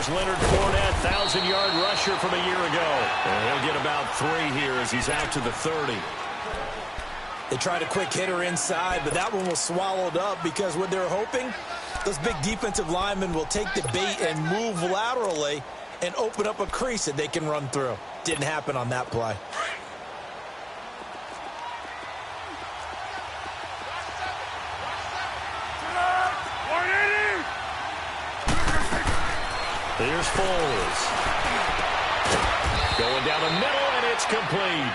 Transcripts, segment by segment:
Here's Leonard Fournette, 1,000-yard rusher from a year ago. And he'll get about 3 here as he's out to the 30. They tried a quick hitter inside, but that one was swallowed up because what they're hoping, those big defensive linemen will take the bait and move laterally and open up a crease that they can run through. Didn't happen on that play. Here's Foles. Going down the middle, and it's complete.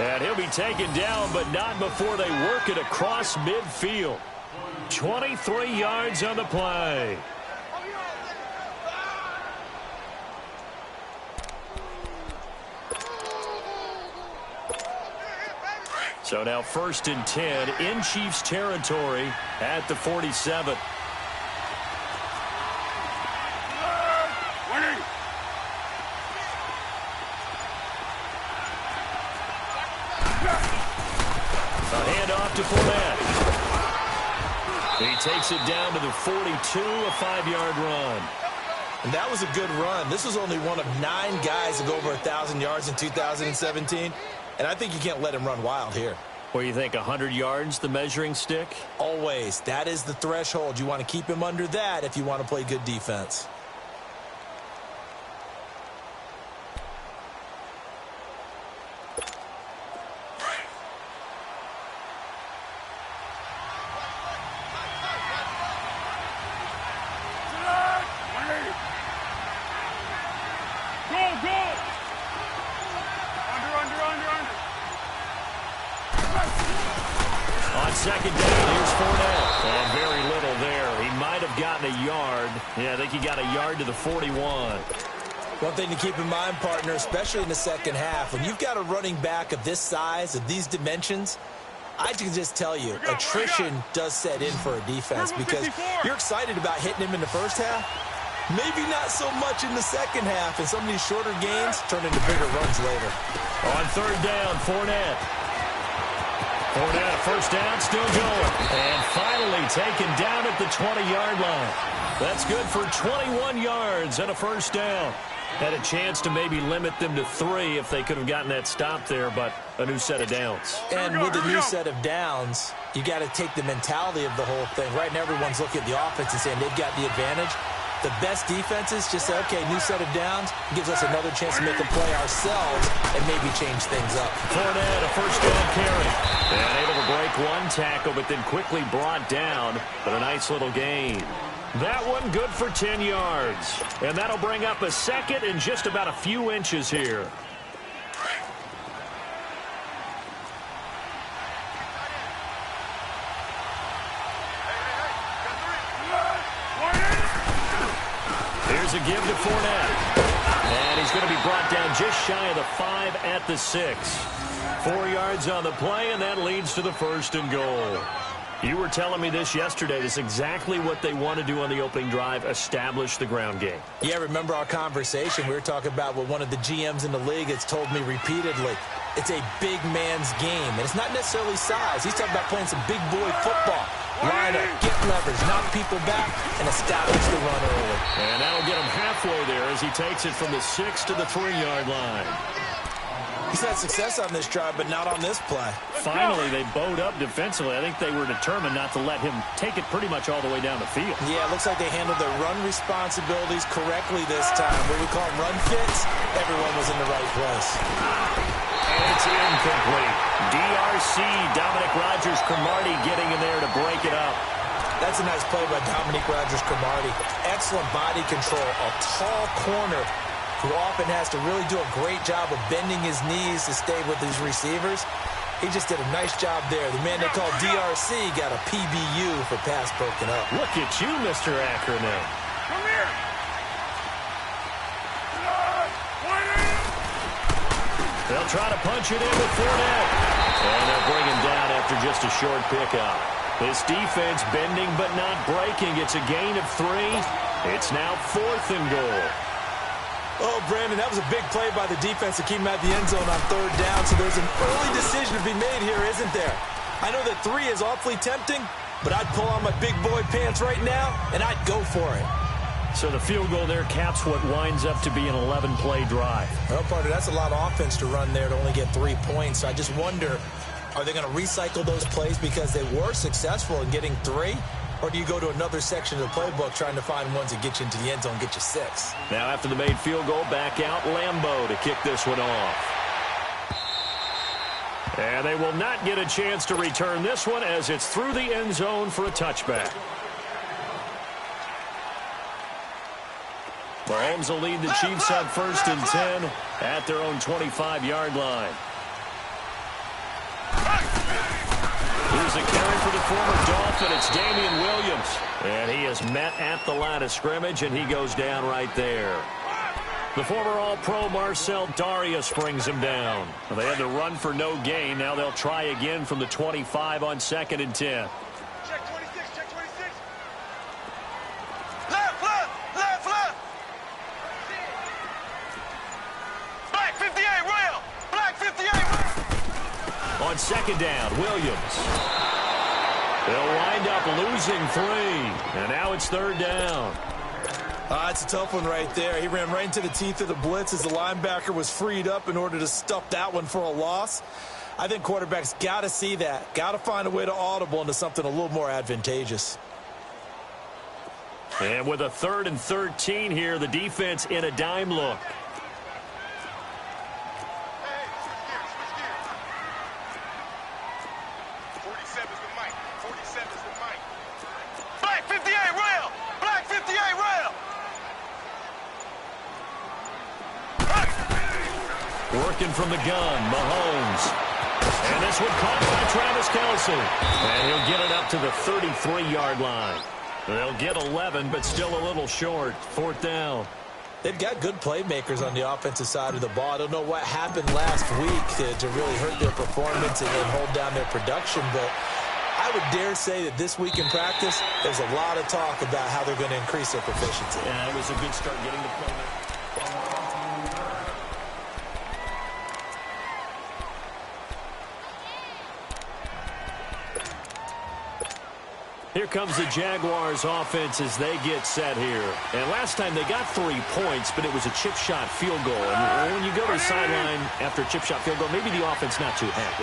And he'll be taken down, but not before they work it across midfield. 23 yards on the play. So now 1st and 10 in Chiefs territory at the 47. To Fournette. He takes it down to the 42, a 5-yard run. And that was a good run. This was only one of 9 guys to go over 1,000 yards in 2017. And I think you can't let him run wild here. What do you think, 100 yards, the measuring stick? Always. That is the threshold. You want to keep him under that if you want to play good defense. Second down, here's Fournette. And very little there. He might have gotten a yard. Yeah, I think he got a yard to the 41. One thing to keep in mind, partner, especially in the second half, when you've got a running back of this size, of these dimensions, I can just tell you, attrition does set in for a defense because you're excited about hitting him in the first half. Maybe not so much in the second half, and some of these shorter gains turn into bigger runs later. On 3rd down, Fournette. Fournette, first down, still going. And finally taken down at the 20-yard line. That's good for 21 yards and a first down. Had a chance to maybe limit them to 3 if they could have gotten that stop there, but a new set of downs. And with a new set of downs, you got to take the mentality of the whole thing. Right now, everyone's looking at the offense and saying they've got the advantage. The best defenses just say, okay, new set of downs, gives us another chance to make a play ourselves and maybe change things up. Fournette, a first down carry. And able to break one tackle, but then quickly brought down for a nice little gain. That one good for 10 yards. And that'll bring up a second in just about a few inches here. Here's a give to Fournette. And he's going to be brought down just shy of the 5 at the 6. 4 yards on the play, and that leads to the 1st and goal. You were telling me this yesterday. This is exactly what they want to do on the opening drive, establish the ground game. Yeah, remember our conversation. We were talking about what one of the GMs in the league has told me repeatedly. It's a big man's game, and it's not necessarily size. He's talking about playing some big boy football. Line up, get leverage, knock people back, and establish the run early. And that'll get him halfway there as he takes it from the 6 to the 3-yard line. He's had success on this drive, but not on this play. Finally, they bowed up defensively. I think they were determined not to let him take it pretty much all the way down the field. Yeah, it looks like they handled their run responsibilities correctly this time. What we call them run fits, everyone was in the right place. And it's incomplete. DRC, Dominic Rodgers-Cromartie getting in there to break it up. That's a nice play by Dominic Rodgers-Cromartie. Excellent body control, a tall corner who often has to really do a great job of bending his knees to stay with his receivers. He just did a nice job there. The man they call DRC got a PBU for pass broken up. Look at you, Mr. Acronym. Come here. They'll try to punch it in with Fournette. And they'll bring him down after just a short pickup. This defense bending but not breaking. It's a gain of 3. It's now 4th and goal. Oh, Brandon, that was a big play by the defense to keep him at the end zone on 3rd down. So there's an early decision to be made here, isn't there? I know that 3 is awfully tempting, but I'd pull on my big boy pants right now, and I'd go for it. So the field goal there caps what winds up to be an 11-play drive. Well, partner, that's a lot of offense to run there to only get 3 points. So I just wonder, are they going to recycle those plays because they were successful in getting 3? Or do you go to another section of the playbook trying to find ones that get you into the end zone and get you 6? Now after the made field goal, back out Lambeau to kick this one off. And they will not get a chance to return this one as it's through the end zone for a touchback. Mahomes will lead the Chiefs on 1st and 10 at their own 25-yard line. Here's a carry for the former Dolphin. It's Damian Williams. And he is met at the line of scrimmage, and he goes down right there. The former All-Pro Marcel Darius brings him down. Well, they had to run for no gain. Now they'll try again from the 25 on 2nd and 10. Check 26, check 26. Left, left, left, left. Black 58, rail. Black 58, rail. On 2nd down, Williams. They'll wind up losing 3. And now it's 3rd down. It's a tough one right there. He ran right into the teeth of the blitz as the linebacker was freed up in order to stuff that one for a loss. I think quarterbacks got to see that. Got to find a way to audible into something a little more advantageous. And with a 3rd and 13 here, the defense in a dime look. Working from the gun, Mahomes. And this one caught by Travis Kelce. And he'll get it up to the 33-yard line. They'll get 11, but still a little short. 4th down. They've got good playmakers on the offensive side of the ball. I don't know what happened last week to really hurt their performance and hold down their production, but I would dare say that this week in practice, there's a lot of talk about how they're going to increase their proficiency. Yeah, it was a good start getting the play. Here comes the Jaguars offense as they get set here. And last time they got 3 points, but it was a chip shot field goal. And when you go to the sideline after a chip shot field goal, maybe the offense not too happy.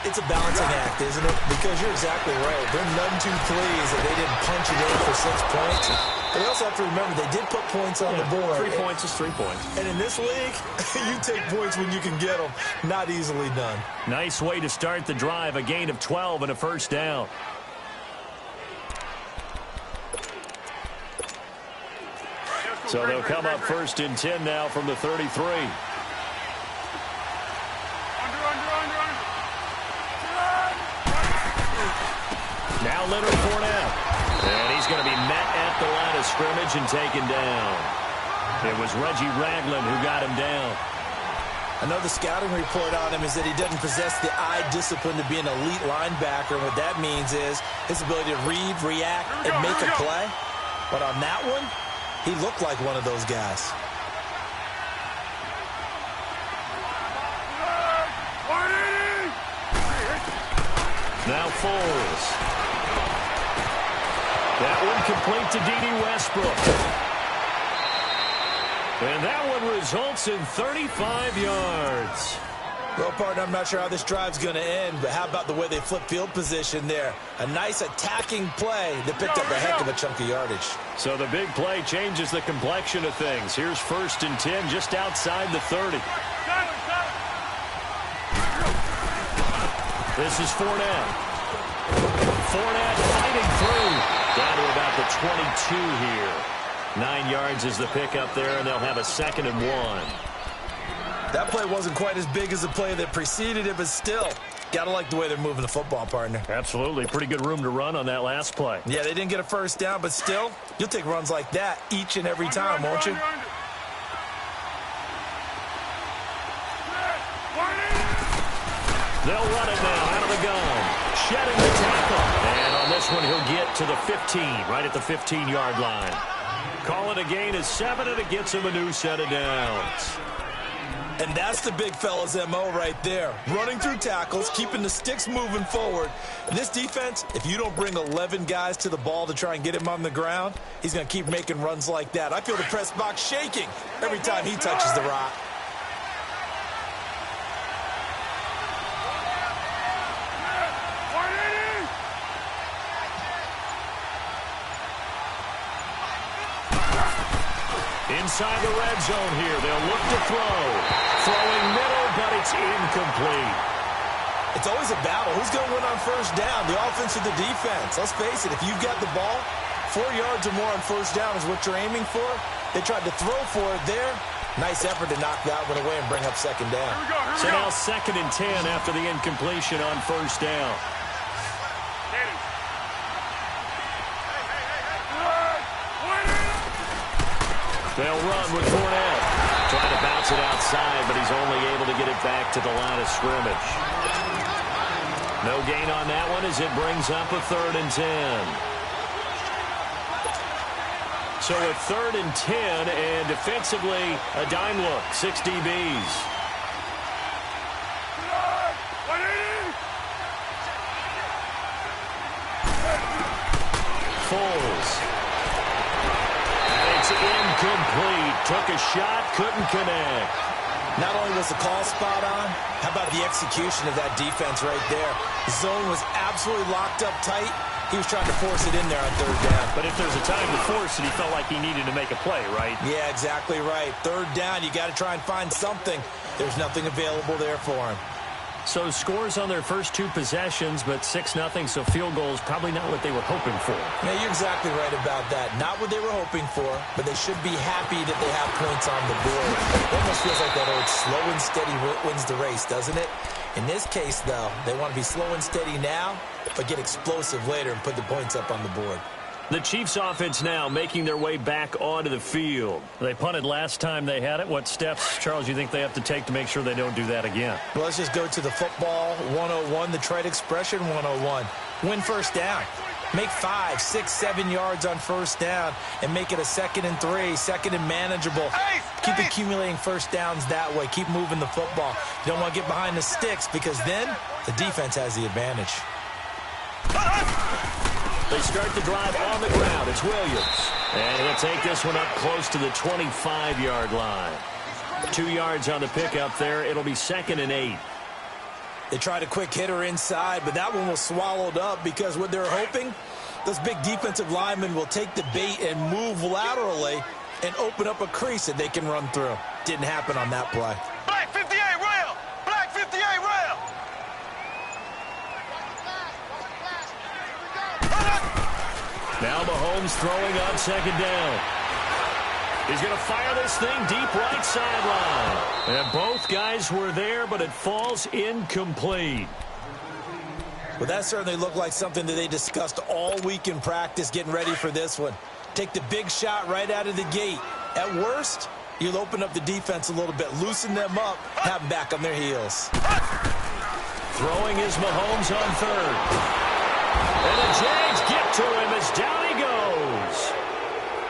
It's a balancing act, isn't it? Because you're exactly right. They're none too pleased that they didn't punch it in for 6 points. But they also have to remember they did put points on the board. 3 points is 3 points. And in this league, you take points when you can get them. Not easily done. Nice way to start the drive. A gain of 12 and a 1st down. So they'll come up 1st and 10 now from the 33. Now Leonard Fournette. And he's going to be met at the line of scrimmage and taken down. It was Reggie Ragland who got him down. I know the scouting report on him is that he doesn't possess the eye discipline to be an elite linebacker. And what that means is his ability to read, react, and make a play. But on that one, he looked like one of those guys. Now Foles. That one complete to D.D. Westbrook. And that one results in 35 yards. Well, partner, I'm not sure how this drive's going to end, but how about the way they flip field position there? A nice attacking play that picked up a heck of a chunk of yardage. So the big play changes the complexion of things. Here's 1st and 10 just outside the 30. This is Fournette. Fournette fighting through. Down to about the 22 here. 9 yards is the pickup there, and they'll have a 2nd and 1. That play wasn't quite as big as the play that preceded it, but still, gotta like the way they're moving the football, partner. Absolutely. Pretty good room to run on that last play. Yeah, they didn't get a 1st down, but still, you'll take runs like that each and every time, won't you? They'll run it now out of the gun. Shedding the tackle. And on this one, he'll get to the 15, right at the 15-yard line. Call it a gain of 7, and it gets him a new set of downs. And that's the big fella's MO right there. Running through tackles, keeping the sticks moving forward. And this defense, if you don't bring 11 guys to the ball to try and get him on the ground, he's going to keep making runs like that. I feel the press box shaking every time he touches the rock. Inside the red zone here, they'll look to throw. Throwing middle, but it's incomplete. It's always a battle. Who's going to win on first down, the offense or the defense? Let's face it, if you've got the ball, 4 yards or more on first down is what you're aiming for. They tried to throw for it there. Nice effort to knock that one away and bring up second down. So now 2nd and 10 after the incompletion on first down. They'll run with Fournette. Trying to bounce it outside, but he's only able to get it back to the line of scrimmage. No gain on that one as it brings up a 3rd and 10. So a 3rd and 10, and defensively, a dime look, 6 DBs. Foles. Incomplete. Took a shot, couldn't connect. Not only was the call spot on, how about the execution of that defense right there? The zone was absolutely locked up tight. He was trying to force it in there on 3rd down. But if there's a time to force it, he felt like he needed to make a play, right? Yeah, exactly right. 3rd down, you got to try and find something. There's nothing available there for him. So scores on their first 2 possessions, but 6-0, so field goals probably not what they were hoping for. Yeah, you're exactly right about that. Not what they were hoping for, but they should be happy that they have points on the board. It almost feels like that old slow and steady wins the race, doesn't it? In this case, though, they want to be slow and steady now, but get explosive later and put the points up on the board. The Chiefs offense now making their way back onto the field. They punted last time they had it. What steps, Charles, you think they have to take to make sure they don't do that again? Well, let's just go to the football 101, the trite expression 101. Win first down. Make 5, 6, 7 yards on first down and make it a 2nd and 3, 2nd and manageable. Keep accumulating first downs that way. Keep moving the football. You don't want to get behind the sticks because then the defense has the advantage. They start the drive on the ground. It's Williams. And he'll take this one up close to the 25-yard line. 2 yards on the pickup there. It'll be 2nd and 8. They tried a quick hitter inside, but that one was swallowed up because what they're hoping, those big defensive linemen will take the bait and move laterally and open up a crease that they can run through. Didn't happen on that play. Black 58 rail! Black 58 rail! Now Mahomes throwing on 2nd down. He's going to fire this thing deep right sideline. And both guys were there, but it falls incomplete. Well, that certainly looked like something that they discussed all week in practice getting ready for this one. Take the big shot right out of the gate. At worst, you'll open up the defense a little bit, loosen them up, have them back on their heels. Throwing is Mahomes on 3rd. And the Jags get to him as down he goes.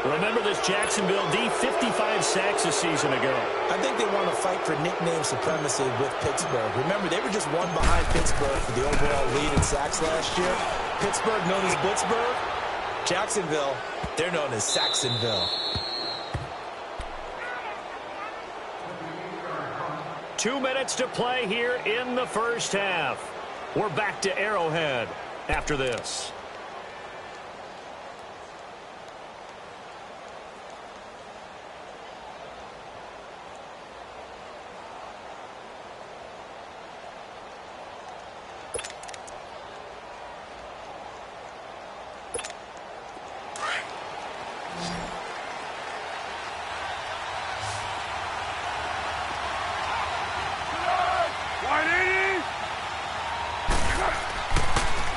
Remember this Jacksonville D, 55 sacks a season ago. I think they want to fight for nickname supremacy with Pittsburgh. Remember, they were just one behind Pittsburgh for the overall lead in sacks last year. Pittsburgh known as Blitzburgh. Jacksonville, they're known as Saxonville. 2 minutes to play here in the first half. We're back to Arrowhead after this.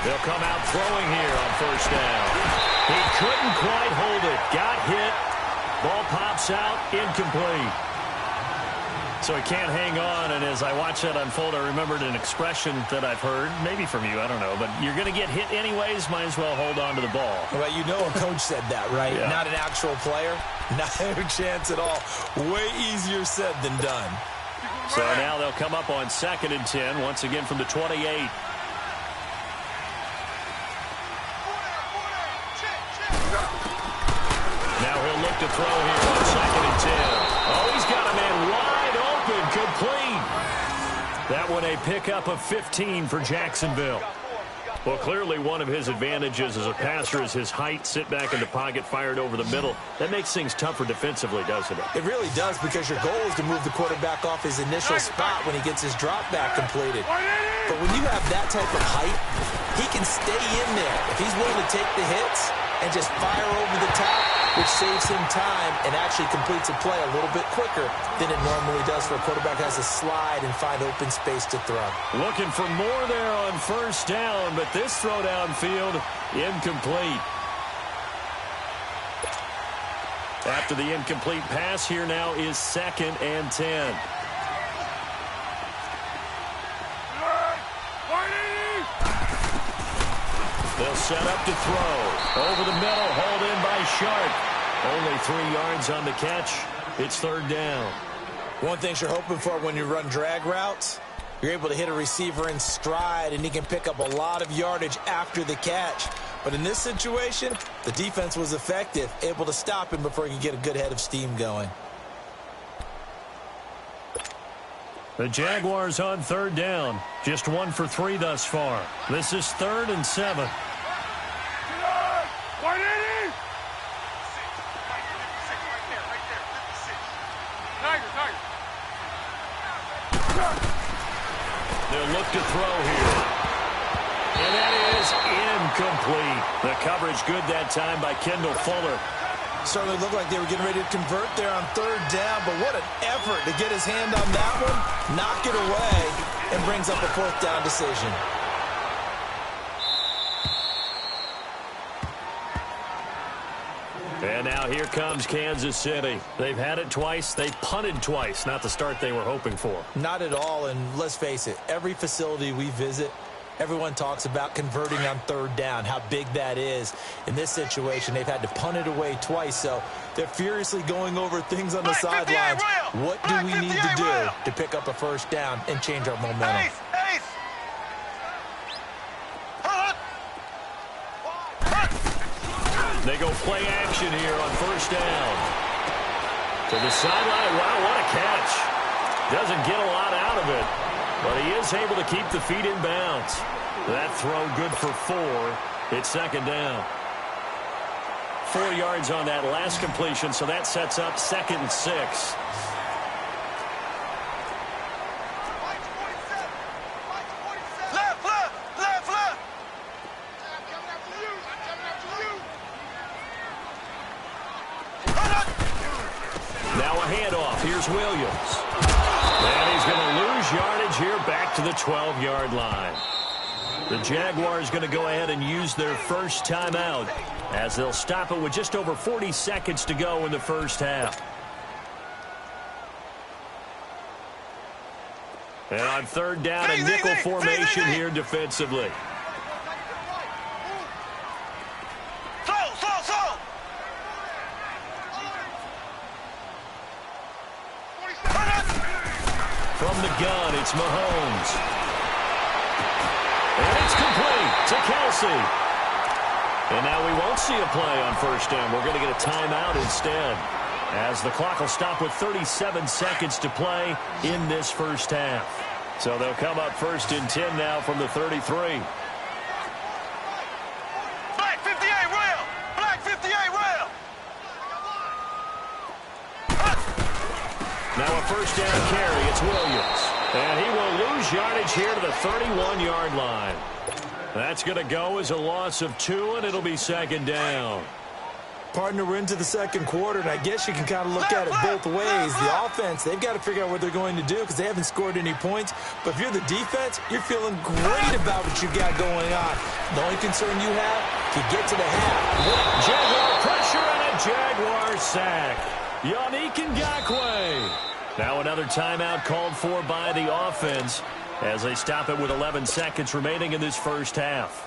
They'll come out throwing here on first down. He couldn't quite hold it. Got hit. Ball pops out. Incomplete. So he can't hang on, and as I watch that unfold, I remembered an expression that I've heard, maybe from you, I don't know, but you're going to get hit anyways, might as well hold on to the ball. Well, you know a coach said that, right? Yeah. Not an actual player. Not a chance at all. Way easier said than done. So now they'll come up on 2nd and 10, once again from the 28. Now he'll look to throw here on 2nd and 10. Oh, he's got a man wide open, complete. That one a pickup of 15 for Jacksonville. Well, clearly one of his advantages as a passer is his height, sit back in the pocket, fired over the middle. That makes things tougher defensively, doesn't it? It really does, because your goal is to move the quarterback off his initial spot when he gets his drop back completed. But when you have that type of height, he can stay in there. If he's willing to take the hits and just fire over the top, which saves him time and actually completes a play a little bit quicker than it normally does for a quarterback who has to slide and find open space to throw. Looking for more there on 1st down, but this throw downfield, incomplete. After the incomplete pass, here now is 2nd and 10. They'll set up to throw. Over the middle, hauled in by Sharp. Only 3 yards on the catch. It's 3rd down. One thing you're hoping for when you run drag routes, you're able to hit a receiver in stride, and he can pick up a lot of yardage after the catch. But in this situation, the defense was effective, able to stop him before he could get a good head of steam going. The Jaguars on 3rd down. Just 1 for 3 thus far. This is 3rd and 7. They'll look to throw here. And that is incomplete. The coverage good that time by Kendall Fuller. Certainly looked like they were getting ready to convert there on 3rd down, but what an effort to get his hand on that one, knock it away, and brings up a 4th down decision. And now here comes Kansas City. They've had it twice. They've punted twice. Not the start they were hoping for. Not at all, and let's face it, every facility we visit, everyone talks about converting on 3rd down, how big that is. In this situation, they've had to punt it away twice, so they're furiously going over things on the sidelines. What do we need to do to pick up a 1st down and change our momentum? They go play action here on 1st down. To the sideline. Wow, what a catch. Doesn't get a lot out of it, but he is able to keep the feet in bounds. That throw good for 4. It's 2nd down. 4 yards on that last completion, so that sets up 2nd and 6. Now a handoff. Here's Williams. And he's going to lose yardage here back to the 12-yard line. The Jaguars going to go ahead and use their first timeout as they'll stop it with just over 40 seconds to go in the 1st half. And on 3rd down, a nickel formation here defensively. From the gun, it's Mahomes. And it's complete to Kelsey. And now we won't see a play on 1st down. We're going to get a timeout instead, as the clock will stop with 37 seconds to play in this 1st half. So they'll come up 1st and 10 now from the 33. Black 58 rail. Black 58 rail. Now a 1st down carry. It's Williams. And he will lose yardage here to the 31-yard line. That's going to go as a loss of 2, and it'll be 2nd down. Partner, we're into the 2nd quarter, and I guess you can kind of look at it both ways. The offense, they've got to figure out what they're going to do because they haven't scored any points. But if you're the defense, you're feeling great about what you got going on. The only concern you have, to get to the half. Jaguar pressure and a Jaguar sack. Yannick Ngakoue. Now another timeout called for by the offense as they stop it with 11 seconds remaining in this 1st half.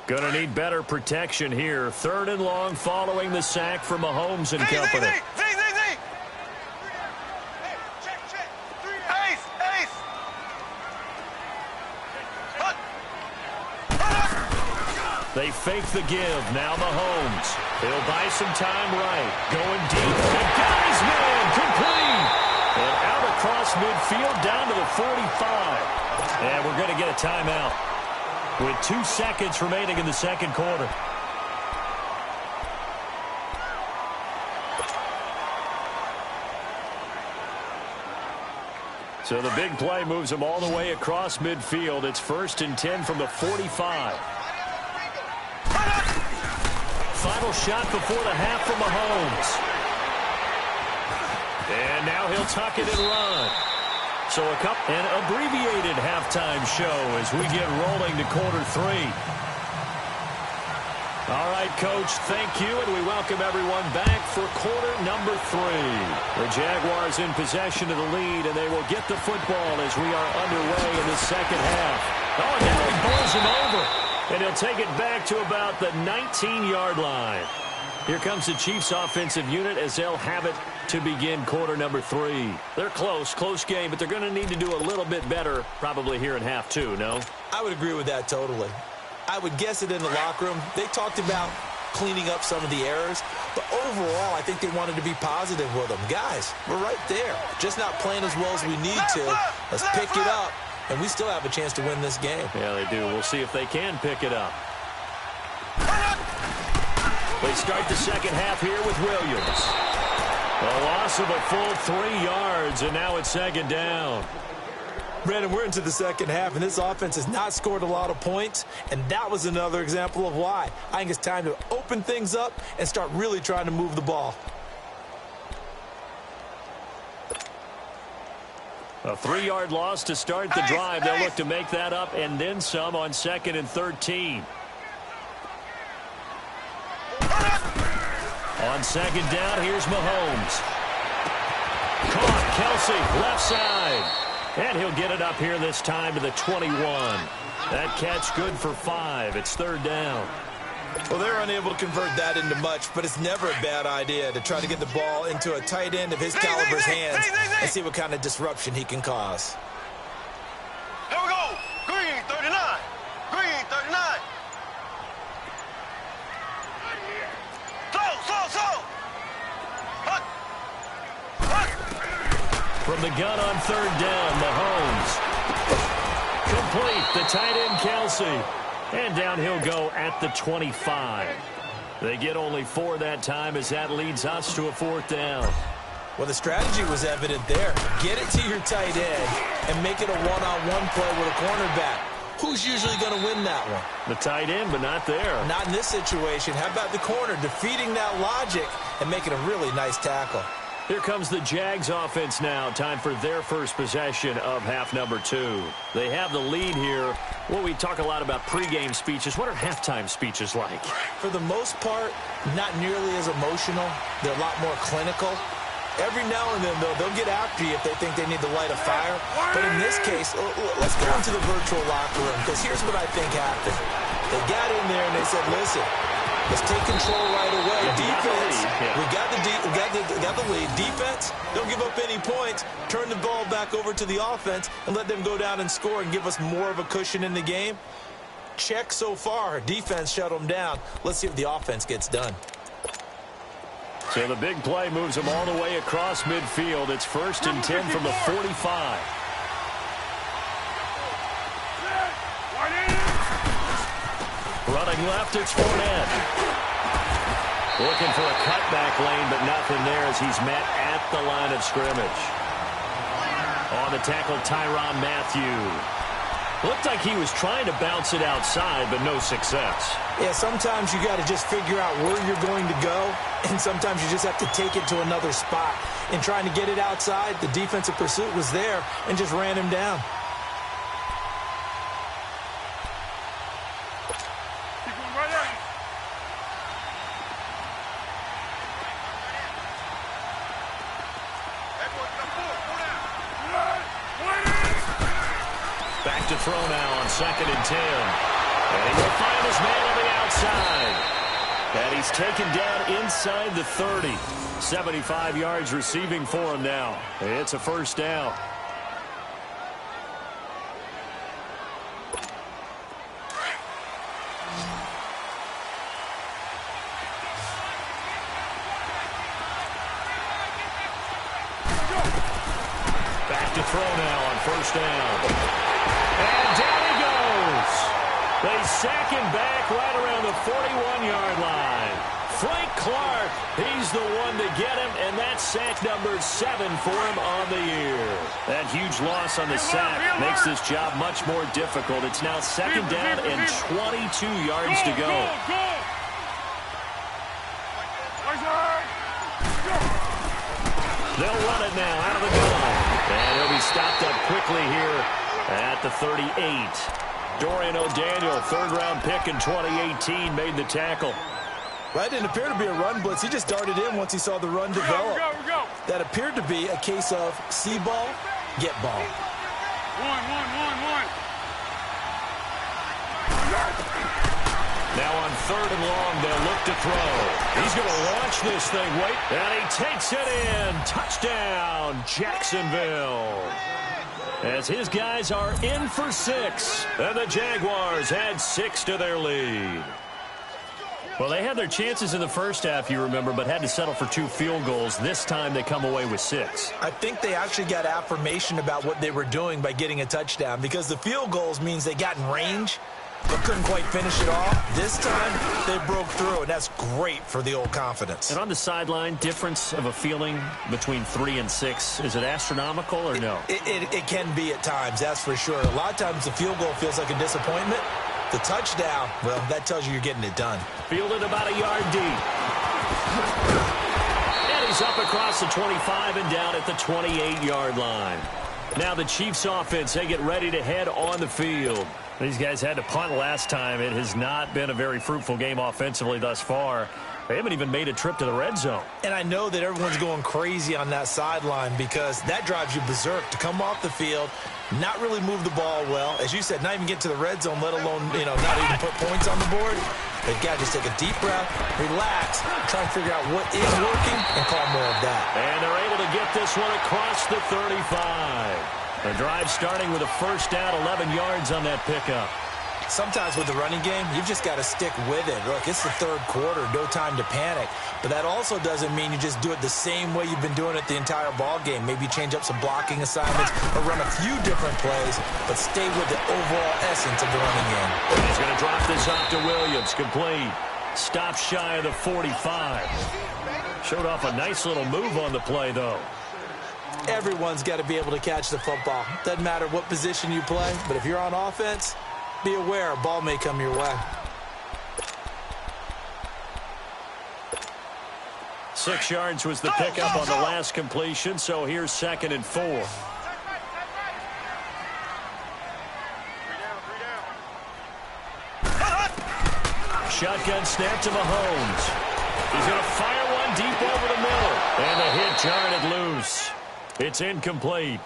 Going to need better protection here. 3rd and long following the sack from Mahomes and company. They fake the give. Now Mahomes. He'll buy some time right. Going deep. The guy's man. Complete. And out across midfield down to the 45. And we're going to get a timeout with 2 seconds remaining in the second quarter. So the big play moves them all the way across midfield. It's 1st and 10 from the 45. Final shot before the half from Mahomes. And now he'll tuck it and run. So an abbreviated halftime show as we get rolling to quarter 3. All right, Coach, thank you, and we welcome everyone back for quarter number 3. The Jaguars in possession of the lead, and they will get the football as we are underway in the second half. Oh, now he bowls him over. And he'll take it back to about the 19-yard line. Here comes the Chiefs offensive unit as they'll have it to begin quarter number 3. They're close game, but they're going to need to do a little bit better probably here in half 2, no? I would agree with that totally. I would guess it in the locker room. They talked about cleaning up some of the errors, but overall I think they wanted to be positive with them. Guys, we're right there. Just not playing as well as we need to. Let's pick it up. And we still have a chance to win this game. Yeah, they do. We'll see if they can pick it up. They start the second half here with Williams. A loss of a full 3 yards, and now it's 2nd down. Brandon, we're into the second half, and this offense has not scored a lot of points, and that was another example of why. I think it's time to open things up and start really trying to move the ball. A 3-yard loss to start the drive. They'll look to make that up and then some on 2nd and 13. On 2nd down, here's Mahomes. Caught, Kelsey, left side. And he'll get it up here this time to the 21. That catch good for 5. It's 3rd down. Well, they're unable to convert that into much, but it's never a bad idea to try to get the ball into a tight end of his caliber's hands and see what kind of disruption he can cause. Here we go. Green, 39. Green, 39. Slow. From the gun on 3rd down, Mahomes. Complete. The tight end, Kelsey. And down he'll go at the 25. They get only 4 that time as that leads us to a 4th down. Well, the strategy was evident there. Get it to your tight end and make it a one-on-one play with a cornerback. Who's usually going to win that one? The tight end, but not there. Not in this situation. How about the corner defeating that logic and making a really nice tackle? Here comes the Jags offense now. Time for their first possession of half number 2. They have the lead here. Well, we talk a lot about pregame speeches. What are halftime speeches like? For the most part, not nearly as emotional. They're a lot more clinical. Every now and then, though, they'll get after you if they think they need to light a fire. But in this case, let's go into the virtual locker room, because here's what I think happened. They got in there and they said, listen, let's take control right away. Defense, we got the lead. Defense, don't give up any points. Turn the ball back over to the offense and let them go down and score and give us more of a cushion in the game. Check so far. Defense shut them down. Let's see if the offense gets done. So the big play moves them all the way across midfield. It's 1st and 10 from the 45. Running left, it's Fournette. Looking for a cutback lane, but nothing there as he's met at the line of scrimmage. On the tackle, Tyrann Mathieu. Looked like he was trying to bounce it outside, but no success. Yeah, sometimes you got to just figure out where you're going to go, and sometimes you just have to take it to another spot. In trying to get it outside, the defensive pursuit was there and just ran him down. Back to throw now on 2nd and 10. And he will find his man on the outside. And he's taken down inside the 30. 75 yards receiving for him now. It's a first down. Back to throw now on first down. And down he goes. They sack him back right around the 41-yard line. Frank Clark, he's the one to get him, and that's sack number 7 for him on the year. That huge loss on the sack makes this job much more difficult. It's now second down and 22 yards to go. They'll run it now out of the gun. And he'll be stopped up quickly here at the 38. Dorian O'Daniel, third-round pick in 2018, made the tackle. That didn't appear to be a run blitz. He just darted in once he saw the run develop. That appeared to be a case of see ball, get ball. One. Now on third and long, they'll look to throw. He's going to launch this thing. Wait, and he takes it in. Touchdown, Jacksonville. As his guys are in for 6. And the Jaguars add 6 to their lead. Well, they had their chances in the first half, you remember, but had to settle for 2 field goals. This time they come away with 6. I think they actually got affirmation about what they were doing by getting a touchdown, because the field goals means they got in range but couldn't quite finish it off. This time they broke through, and that's great for the old confidence. And on the sideline, difference of a feeling between 3 and 6, is it astronomical or no? It can be at times, that's for sure. A lot of times the field goal feels like a disappointment. The touchdown, well, that tells you you're getting it done. Fielded about a yard deep. And he's up across the 25 and down at the 28-yard line. Now the Chiefs offense, they get ready to head on the field. These guys had to punt last time. It has not been a very fruitful game offensively thus far. They haven't even made a trip to the red zone. And I know that everyone's going crazy on that sideline because that drives you berserk to come off the field, not really move the ball well. As you said, not even get to the red zone, let alone, not even put points on the board. They've got to just take a deep breath, relax, try and figure out what is working, and call more of that. And they're able to get this one across the 35. The drive starting with a first down, 11 yards on that pickup. Sometimes with the running game, you've just got to stick with it. Look, it's the third quarter, no time to panic. But that also doesn't mean you just do it the same way you've been doing it the entire ball game. Maybe change up some blocking assignments or run a few different plays, but stay with the overall essence of the running game. He's going to drop this off to Williams, complete. Stop shy of the 45. Showed off a nice little move on the play, though. Everyone's got to be able to catch the football. Doesn't matter what position you play, but if you're on offense, be aware a ball may come your way. 6 yards was the pickup on the last completion, so here's 2nd and 4. Shotgun snap to Mahomes. He's going to fire one deep over the middle. And the hit jarred it loose. It's incomplete.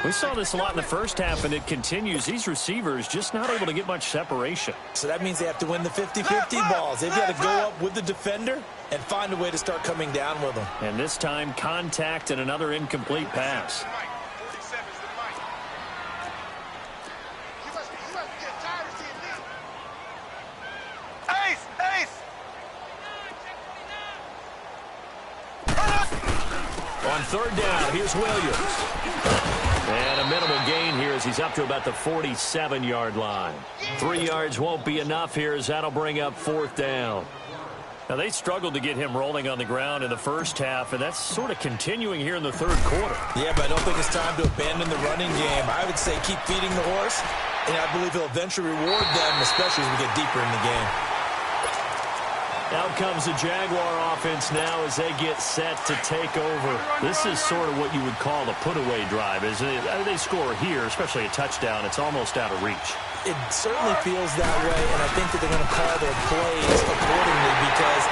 We saw this a lot in the first half, and it continues. These receivers just not able to get much separation. So that means they have to win the 50-50 balls. They've got to go up with the defender and find a way to start coming down with them. And this time, contact and another incomplete pass. On third down, here's Williams. And a minimal gain here as he's up to about the 47-yard line. 3 yards won't be enough here as that'll bring up 4th down. Now, they struggled to get him rolling on the ground in the first half, and that's sort of continuing here in the third quarter. Yeah, but I don't think it's time to abandon the running game. I would say keep feeding the horse, and I believe he'll eventually reward them, especially as we get deeper in the game. Out comes the Jaguar offense now as they get set to take over. This is sort of what you would call a put-away drive, isn't it? They score here, especially a touchdown. It's almost out of reach. It certainly feels that way, and I think that they're going to call their plays accordingly because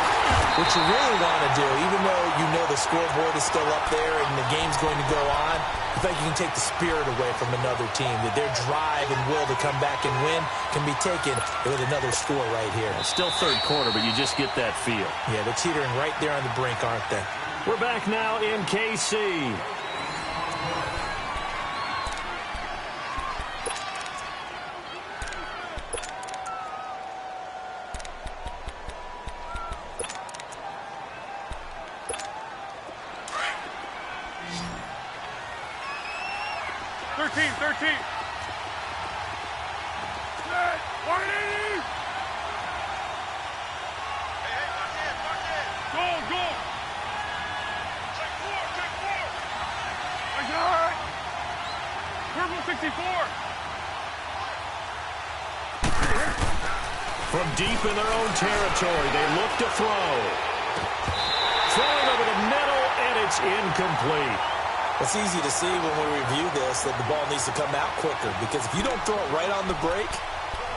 What you really want to do, even though you know the scoreboard is still up there and the game's going to go on, I think you can take the spirit away from another team, that their drive and will to come back and win can be taken with another score right here. It's still third quarter, but you just get that feel. Yeah, they're teetering right there on the brink, aren't they? We're back now in KC. From deep in their own territory, they look to throw. Throwing over the middle, and it's incomplete. It's easy to see when we review this that the ball needs to come out quicker, because if you don't throw it right on the break,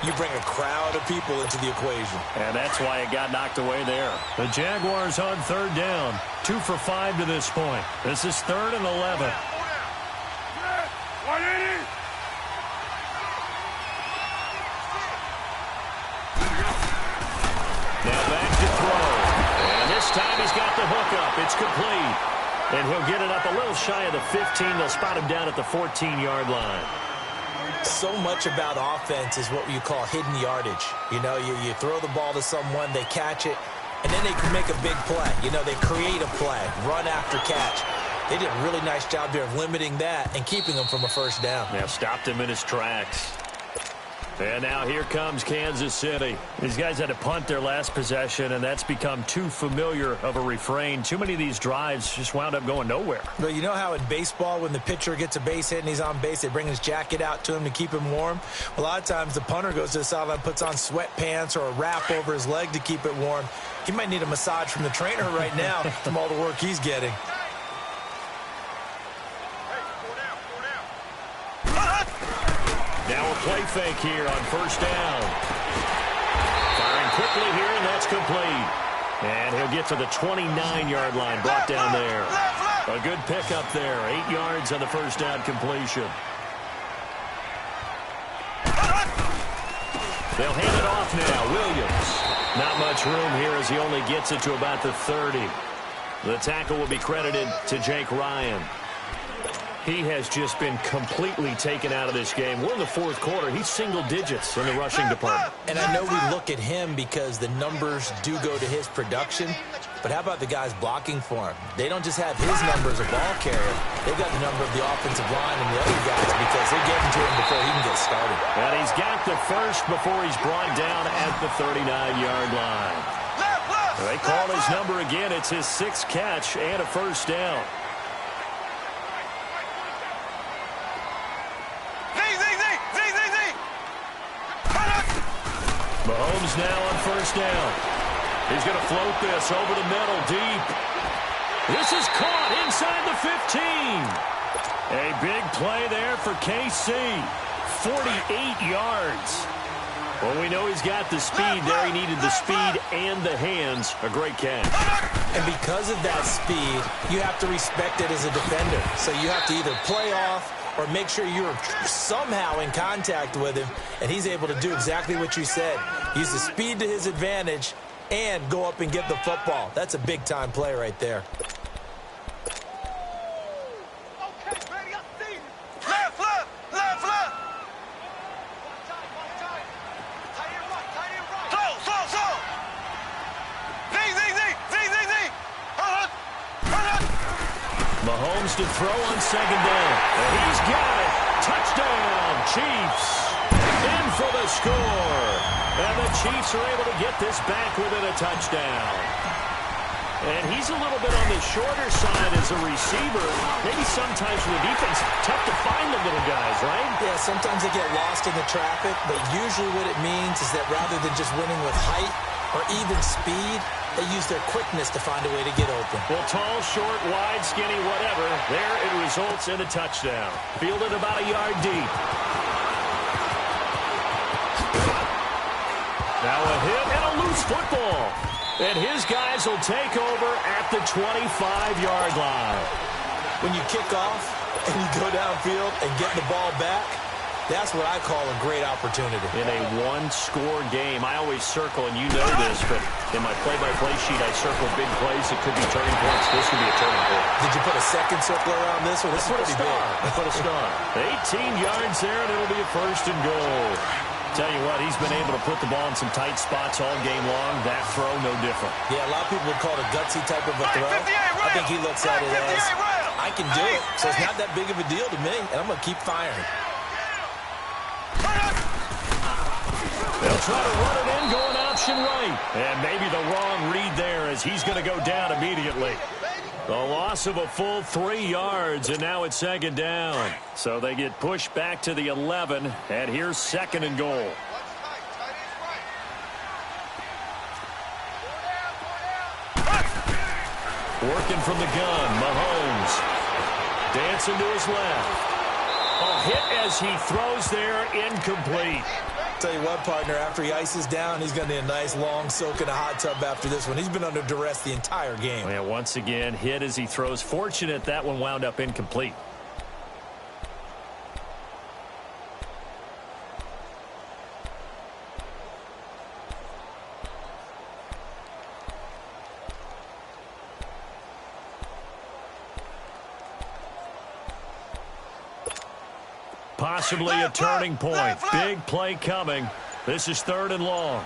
you bring a crowd of people into the equation. And that's why it got knocked away there. The Jaguars on third down. 2 for 5 to this point. This is 3rd and 11. Now back to throw. And this time he's got the hook up. It's complete. And he'll get it up a little shy of the 15. They'll spot him down at the 14-yard line. So much about offense is what you call hidden yardage. You know, you throw the ball to someone, they catch it, and then they can make a big play. You know, they create a play, run after catch. They did a really nice job there of limiting that and keeping him from a first down. Now stopped him in his tracks. And now here comes Kansas City. These guys had to punt their last possession, and that's become too familiar of a refrain. Too many of these drives just wound up going nowhere. But you know how in baseball, when the pitcher gets a base hit and he's on base, they bring his jacket out to him to keep him warm? A lot of times the punter goes to the sideline, puts on sweatpants or a wrap over his leg to keep it warm. He might need a massage from the trainer right now from all the work he's getting. Now a play fake here on first down. Firing quickly here, and that's complete. And he'll get to the 29-yard line, brought down there. A good pickup there, 8 yards on the first down completion. They'll hand it off now, Williams. Not much room here as he only gets it to about the 30. The tackle will be credited to Jake Ryan. He has just been completely taken out of this game. We're in the fourth quarter. He's single digits in the rushing department. And I know we look at him because the numbers do go to his production, but how about the guys blocking for him? They don't just have his number as a ball carrier. They've got the number of the offensive line and the other guys because they're getting to him before he can get started. And he's got the first before he's brought down at the 39-yard line. They call his number again. It's his 6th catch and a first down. Mahomes now on first down. He's going to float this over the middle, deep. This is caught inside the 15. A big play there for KC. 48 yards. Well, we know he's got the speed there. He needed the speed and the hands. A great catch. And because of that speed, you have to respect it as a defender. So you have to either play off or make sure you're somehow in contact with him, and he's able to do exactly what you said. Use the speed to his advantage and go up and get the football. That's a big-time play right there. Mahomes to throw on second down. And he's got it. Touchdown, Chiefs. In for the score. And the Chiefs are able to get this back within a touchdown. And he's a little bit on the shorter side as a receiver. Maybe sometimes for the defense, tough to find the little guys, right? Yeah, sometimes they get lost in the traffic, but usually what it means is that rather than just winning with height or even speed, they use their quickness to find a way to get open. Well, tall, short, wide, skinny, whatever. There it results in a touchdown. Fielded about a yard deep. Now a hit and a loose football. And his guys will take over at the 25-yard line. When you kick off and you go downfield and get the ball back, that's what I call a great opportunity. In a one-score game, I always circle, and you know this, but in my play-by-play sheet, I circle big plays. It could be turning points. This could be a turning point. Did you put a second circle around this one? This is pretty big. I put a star. 18 yards there, and it'll be a first and goal. Tell you what, he's been able to put the ball in some tight spots all game long. That throw, no different. Yeah, a lot of people would call it a gutsy type of a throw. I think he looks at it as, I can do it, so it's not that big of a deal to me, and I'm going to keep firing. They'll try to run it in, going option right. And maybe the wrong read there as he's going to go down immediately. The loss of a full 3 yards, and now it's second down. So they get pushed back to the 11, and here's second and goal. Working from the gun, Mahomes. Dancing to his left. A hit as he throws there, incomplete. Tell you what, partner, after he ices down, he's going to need a nice long soak in a hot tub after this one. He's been under duress the entire game. Yeah, once again, hit as he throws. Fortunate that one wound up incomplete. Possibly a turning point. Big play coming. This is third and long.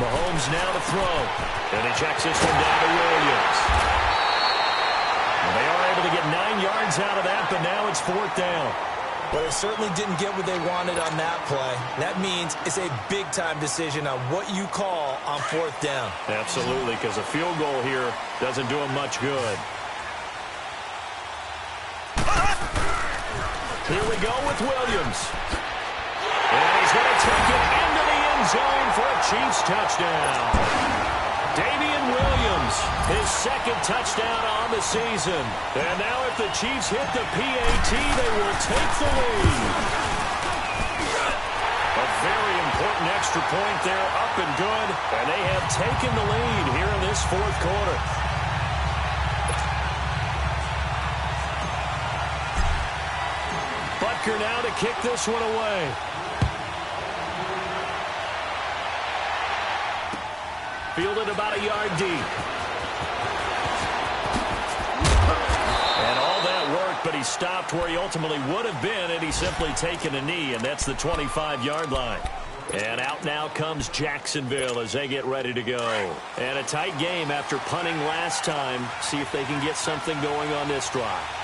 Mahomes now to throw. And he checks this one down to Williams. And they are able to get 9 yards out of that, but now it's fourth down. Well, they certainly didn't get what they wanted on that play. That means it's a big-time decision on what you call on fourth down. Absolutely, because a field goal here doesn't do him much good. Here we go with Williams. And he's going to take it into the end zone for a Chiefs touchdown. Damian Williams, his second touchdown on the season. And now if the Chiefs hit the PAT, they will take the lead. A very important extra point there, up and good. And they have taken the lead here in this fourth quarter. Butker now to kick this one away. Fielded about a yard deep. And all that worked, but he stopped where he ultimately would have been had he simply taken a knee, and that's the 25-yard line. And out now comes Jacksonville as they get ready to go. And a tight game after punting last time. See if they can get something going on this drive.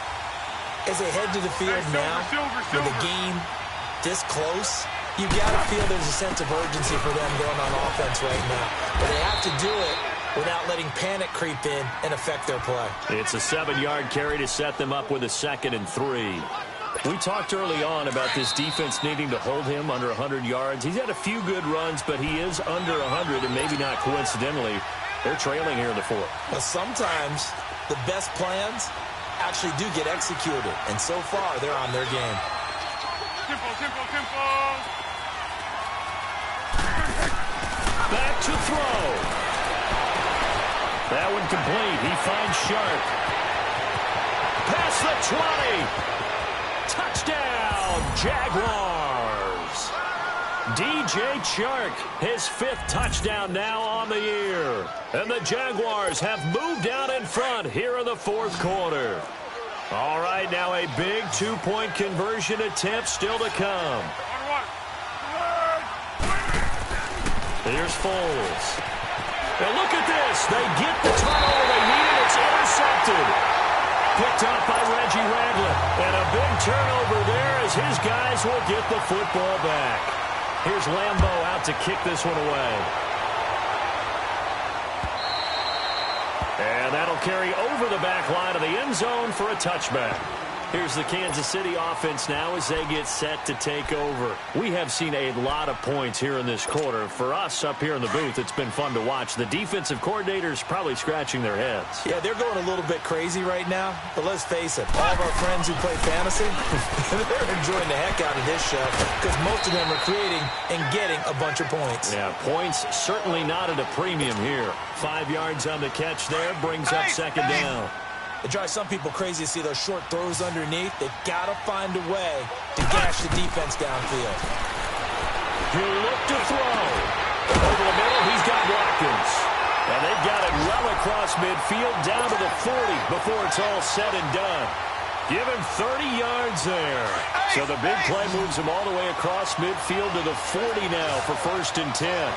As they head to the field now, with the game this close, you got to feel there's a sense of urgency for them going on offense right now. But they have to do it without letting panic creep in and affect their play. It's a 7-yard carry to set them up with a 2nd and 3. We talked early on about this defense needing to hold him under 100 yards. He's had a few good runs, but he is under 100, and maybe not coincidentally, they're trailing here in the fourth. But sometimes the best plans actually do get executed, and so far they're on their game. Back to throw. That one complete. He finds Sharp. Past the 20. Touchdown, Jaguars. DJ Chark, his 5th touchdown now on the year. And the Jaguars have moved out in front here in the fourth quarter. All right, now a big 2-point conversion attempt still to come. Here's Foles. And look at this. They get the turnover they needed. It's intercepted. Picked up by Reggie Ragland. And a big turnover there as his guys will get the football back. Here's Lambeau out to kick this one away. And that'll carry over the back line of the end zone for a touchback. Here's the Kansas City offense now as they get set to take over. We have seen a lot of points here in this quarter. For us up here in the booth, it's been fun to watch. The defensive coordinators probably scratching their heads. Yeah, they're going a little bit crazy right now. But let's face it, all of our friends who play fantasy, they're enjoying the heck out of this show because most of them are creating and getting a bunch of points. Yeah, points certainly not at a premium here. 5 yards on the catch there brings up second down. It drives some people crazy to see those short throws underneath. They've got to find a way to gash the defense downfield. He'll look to throw. Over the middle, he's got Watkins. And they've got it well across midfield down to the 40 before it's all said and done. Give him 30 yards there. So the big play moves him all the way across midfield to the 40 now for 1st and 10.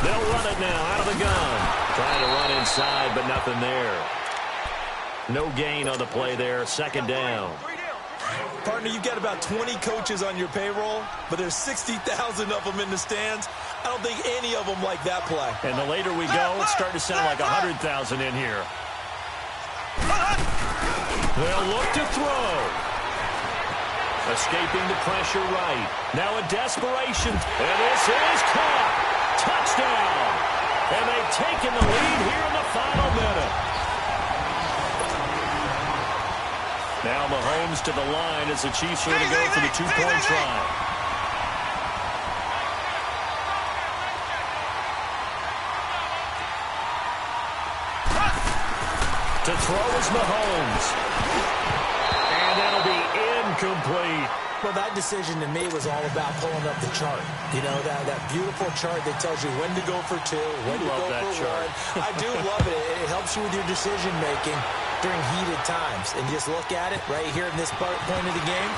They'll run it now out of the gun. Trying to run inside, but nothing there. No gain on the play there. Second down. Partner, you've got about 20 coaches on your payroll, but there's 60,000 of them in the stands. I don't think any of them like that play. And the later we go, it's starting to sound like 100,000 in here. They'll look to throw. Escaping the pressure right. Now a desperation. And this is caught. Touchdown. And they've taken the lead here in the final minute. Now Mahomes to the line as the Chiefs are going to go for the two-point try. To throw is Mahomes. And that'll be incomplete. Well, that decision to me was all about pulling up the chart. You know, that beautiful chart that tells you when to go for two, when to go for one. I do love it. It helps you with your decision-making during heated times. And just look at it right here in this point of the game.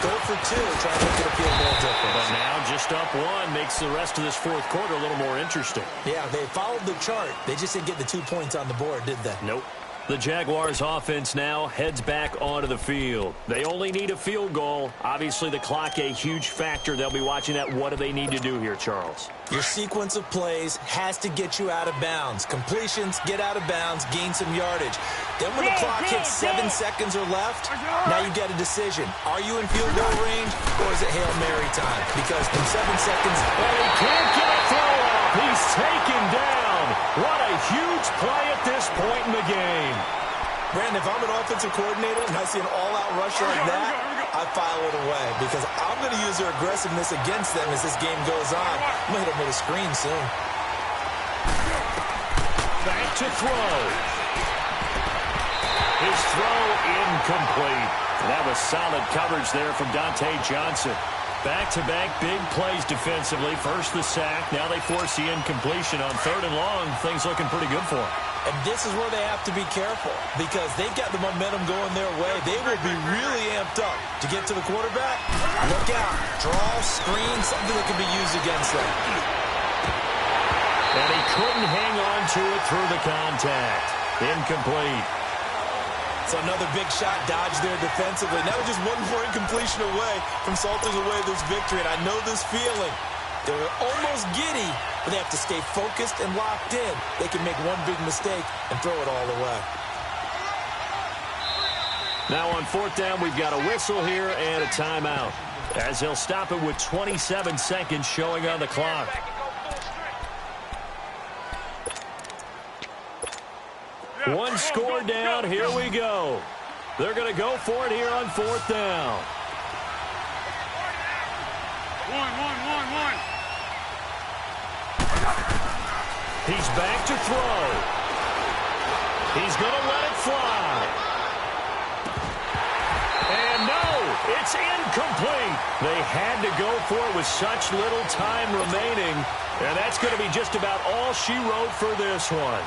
Go for two. Try to make it appeal a little different. But now just up one makes the rest of this fourth quarter a little more interesting. Yeah, they followed the chart. They just didn't get the 2 points on the board, did they? Nope. The Jaguars offense now heads back onto the field. They only need a field goal. Obviously, the clock a huge factor. They'll be watching that. What do they need to do here, Charles? Your sequence of plays has to get you out of bounds. Completions, get out of bounds, gain some yardage. Then when the clock hits 7 seconds or left, now you get a decision. Are you in field goal range or is it Hail Mary time? Because in 7 seconds, well, he can't get a throw off. He's taken down. What a huge play at this point in the game. Brandon, if I'm an offensive coordinator and I see an all-out rush like that, I file it away because I'm going to use their aggressiveness against them as this game goes on. I'm going to hit them with a screen soon. Back to throw. His throw incomplete. That was solid coverage there from Dante Johnson. Back-to-back big plays defensively. First the sack. Now they force the incompletion on 3rd and long. Things looking pretty good for them. And this is where they have to be careful because they've got the momentum going their way. They will be really amped up to get to the quarterback. Look out. Draw, screen, something that can be used against them. And he couldn't hang on to it through the contact. Incomplete. So another big shot dodged there defensively. Now just one more incompletion away from Salters away this victory. And I know this feeling. They're almost giddy, but they have to stay focused and locked in. They can make one big mistake and throw it all away. Now on 4th down, we've got a whistle here and a timeout, as he'll stop it with 27 seconds showing on the clock. One score down. Here we go. They're going to go for it here on 4th down. One. He's back to throw. He's going to let it fly. And no, it's incomplete. They had to go for it with such little time remaining. And that's going to be just about all she wrote for this one.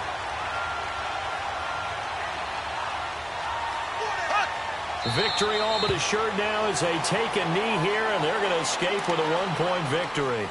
Victory all but assured now as they take a knee here, and they're going to escape with a 1-point victory.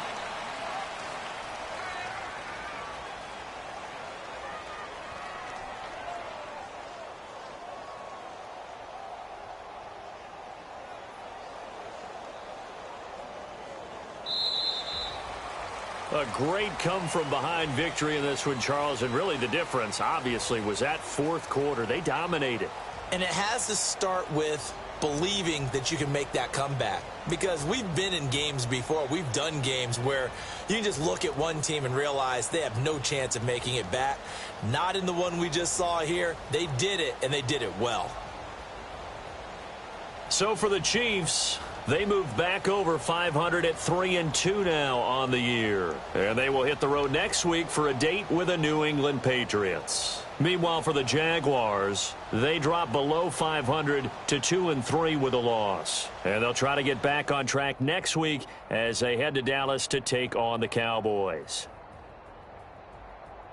A great come-from-behind victory in this one, Charles, and really the difference, obviously, was that fourth quarter. They dominated. And it has to start with believing that you can make that comeback. Because we've been in games before. We've done games where you can just look at one team and realize they have no chance of making it back. Not in the one we just saw here. They did it, and they did it well. So for the Chiefs, they move back over 500 at 3-2 now on the year. And they will hit the road next week for a date with the New England Patriots. Meanwhile, for the Jaguars, they drop below 500 to 2-3 with a loss. And they'll try to get back on track next week as they head to Dallas to take on the Cowboys.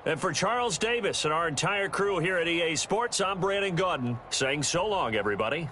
And for Charles Davis and our entire crew here at EA Sports, I'm Madden Godz saying so long, everybody.